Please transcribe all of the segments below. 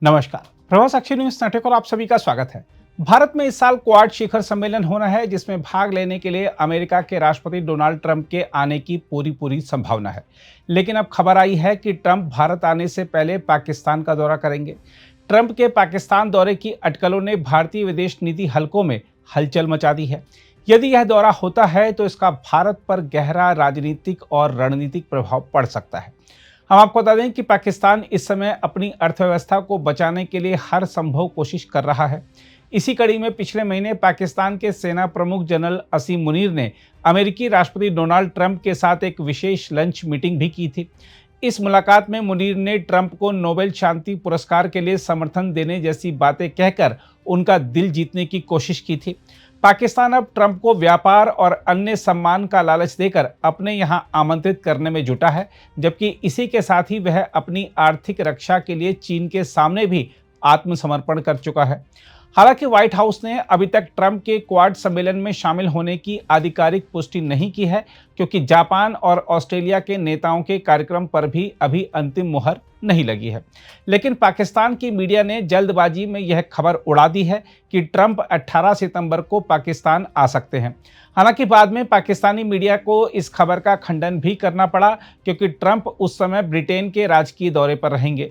नमस्कार, प्रभात साक्षी news network और आप सभी का स्वागत है। भारत में इस साल क्वाड शिखर सम्मेलन होना है, जिसमें भाग लेने के लिए अमेरिका के राष्ट्रपति डोनाल्ड ट्रंप के आने की पूरी संभावना है। लेकिन अब खबर आई है कि ट्रंप भारत आने से पहले पाकिस्तान का दौरा करेंगे। ट्रंप के पाकिस्तान दौरे की अटकलों ने भारतीय विदेश नीति हलकों में हलचल मचा दी है। यदि यह दौरा होता है तो इसका भारत पर गहरा राजनीतिक और रणनीतिक प्रभाव पड़ सकता है। हम आपको बता दें कि पाकिस्तान इस समय अपनी अर्थव्यवस्था को बचाने के लिए हर संभव कोशिश कर रहा है। इसी कड़ी में पिछले महीने पाकिस्तान के सेना प्रमुख जनरल असीम मुनीर ने अमेरिकी राष्ट्रपति डोनाल्ड ट्रंप के साथ एक विशेष लंच मीटिंग भी की थी। इस मुलाकात में मुनीर ने ट्रंप को नोबेल शांति पुरस्कार के लिए समर्थन देने जैसी बातें कहकर उनका दिल जीतने की कोशिश की थी। पाकिस्तान अब ट्रंप को व्यापार और अन्य सम्मान का लालच देकर अपने यहां आमंत्रित करने में जुटा है, जबकि इसी के साथ ही वह अपनी आर्थिक रक्षा के लिए चीन के सामने भी आत्मसमर्पण कर चुका है। हालांकि व्हाइट हाउस ने अभी तक ट्रंप के क्वाड सम्मेलन में शामिल होने की आधिकारिक पुष्टि नहीं की है, क्योंकि जापान और ऑस्ट्रेलिया के नेताओं के कार्यक्रम पर भी अभी अंतिम मुहर नहीं लगी है। लेकिन पाकिस्तान की मीडिया ने जल्दबाजी में यह खबर उड़ा दी है कि ट्रंप 18 सितंबर को पाकिस्तान आ सकते हैं। हालांकि बाद में पाकिस्तानी मीडिया को इस खबर का खंडन भी करना पड़ा, क्योंकि ट्रंप उस समय ब्रिटेन के राजकीय दौरे पर रहेंगे।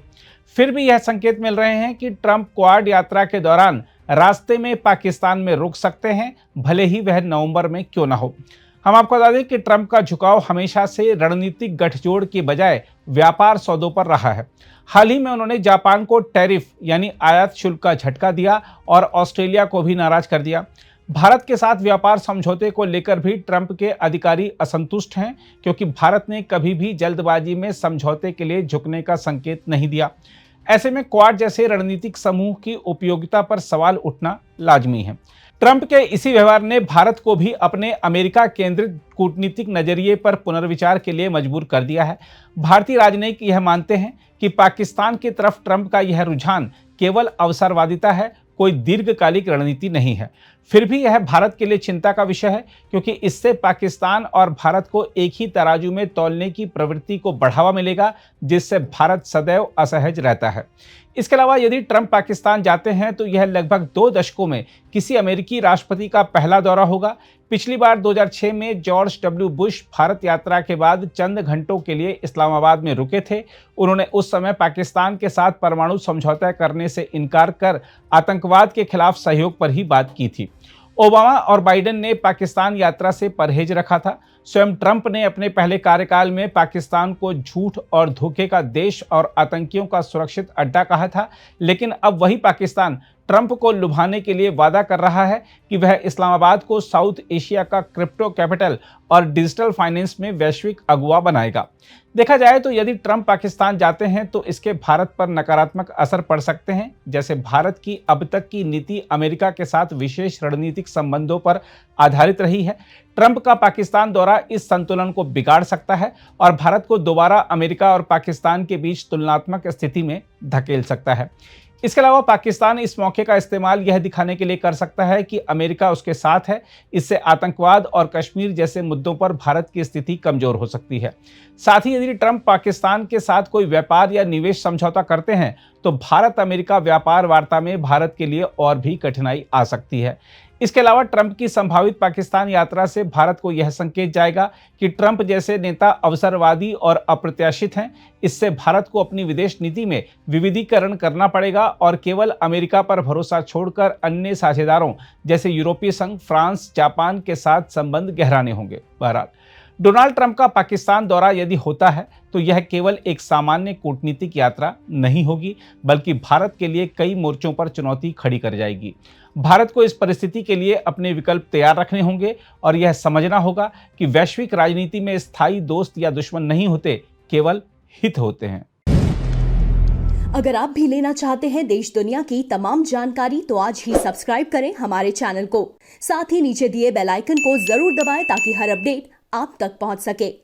फिर भी यह संकेत मिल रहे हैं कि ट्रंप क्वाड यात्रा के दौरान रास्ते में पाकिस्तान में रुक सकते हैं, भले ही वह नवंबर में क्यों ना हो। हम आपको बता दें कि ट्रंप का झुकाव हमेशा से रणनीतिक गठजोड़ की बजाय व्यापार सौदों पर रहा है। हाल ही में उन्होंने जापान को टैरिफ यानी आयात शुल्क का झटका दिया और ऑस्ट्रेलिया को भी नाराज कर दिया। भारत के साथ व्यापार समझौते को लेकर भी ट्रंप के अधिकारी असंतुष्ट हैं, क्योंकि भारत ने कभी भी जल्दबाजी में समझौते के लिए झुकने का संकेत नहीं दिया। ऐसे में क्वाड जैसे रणनीतिक समूह की उपयोगिता पर सवाल उठना लाजमी है। ट्रंप के इसी व्यवहार ने भारत को भी अपने अमेरिका केंद्रित कूटनीतिक नजरिए पर पुनर्विचार के लिए मजबूर कर दिया है। भारतीय राजनयिक यह मानते हैं कि पाकिस्तान की तरफ ट्रंप का यह रुझान केवल अवसरवादिता है, कोई दीर्घकालिक रणनीति नहीं है। फिर भी यह भारत के लिए चिंता का विषय है, क्योंकि इससे पाकिस्तान और भारत को एक ही तराजू में तौलने की प्रवृत्ति को बढ़ावा मिलेगा, जिससे भारत सदैव असहज रहता है। इसके अलावा यदि ट्रंप पाकिस्तान जाते हैं तो यह लगभग 2 दशकों में किसी अमेरिकी राष्ट्रपति का पहला दौरा होगा। पिछली बार 2006 में जॉर्ज डब्ल्यू बुश भारत यात्रा के बाद चंद घंटों के लिए इस्लामाबाद में रुके थे। उन्होंने उस समय पाकिस्तान के साथ परमाणु समझौता करने से इनकार कर आतंकवाद के खिलाफ सहयोग पर ही बात की थी। ओबामा और बाइडेन ने पाकिस्तान यात्रा से परहेज रखा था। स्वयं ट्रंप ने अपने पहले कार्यकाल में पाकिस्तान को झूठ और धोखे का देश और आतंकियों का सुरक्षित अड्डा कहा था। लेकिन अब वही पाकिस्तान ट्रंप को लुभाने के लिए वादा कर रहा है कि वह इस्लामाबाद को साउथ एशिया का क्रिप्टो कैपिटल और डिजिटल फाइनेंस में वैश्विक अगुवा बनाएगा। देखा जाए तो यदि ट्रंप पाकिस्तान जाते हैं तो इसके भारत पर नकारात्मक असर पड़ सकते हैं, जैसे भारत की अब तक की नीति अमेरिका के साथ विशेष रणनीतिक संबंधों पर आधारित रही है। ट्रंप का पाकिस्तान दौरा इस संतुलन को बिगाड़ सकता है और भारत को दोबारा अमेरिका और पाकिस्तान के बीच तुलनात्मक स्थिति में धकेल सकता है। इसके अलावा पाकिस्तान इस मौके का इस्तेमाल यह दिखाने के लिए कर सकता है कि अमेरिका उसके साथ है। इससे आतंकवाद और कश्मीर जैसे मुद्दों पर भारत की स्थिति कमजोर हो सकती है। साथ ही यदि ट्रंप पाकिस्तान के साथ कोई व्यापार या निवेश समझौता करते हैं तो भारत अमेरिका व्यापार वार्ता में भारत के लिए और भी कठिनाई आ सकती है। इसके अलावा ट्रंप की संभावित पाकिस्तान यात्रा से भारत को यह संकेत जाएगा कि ट्रंप जैसे नेता अवसरवादी और अप्रत्याशित हैं। इससे भारत को अपनी विदेश नीति में विविधीकरण करना पड़ेगा और केवल अमेरिका पर भरोसा छोड़कर अन्य साझेदारों जैसे यूरोपीय संघ, फ्रांस, जापान के साथ संबंध गहराने होंगे। बहरहाल, डोनाल्ड ट्रंप का पाकिस्तान दौरा यदि होता है तो यह केवल एक सामान्य कूटनीतिक यात्रा नहीं होगी, बल्कि भारत के लिए कई मोर्चों पर चुनौती खड़ी कर जाएगी। भारत को इस परिस्थिति के लिए अपने विकल्प तैयार रखने होंगे और यह समझना होगा कि वैश्विक राजनीति में स्थायी दोस्त या दुश्मन नहीं होते, केवल हित होते हैं। अगर आप भी लेना चाहते हैं देश दुनिया की तमाम जानकारी तो आज ही सब्सक्राइब करें हमारे चैनल को। साथ ही नीचे दिए बेल आइकन को जरूर दबाएं ताकि हर अपडेट आप तक पहुंच सके।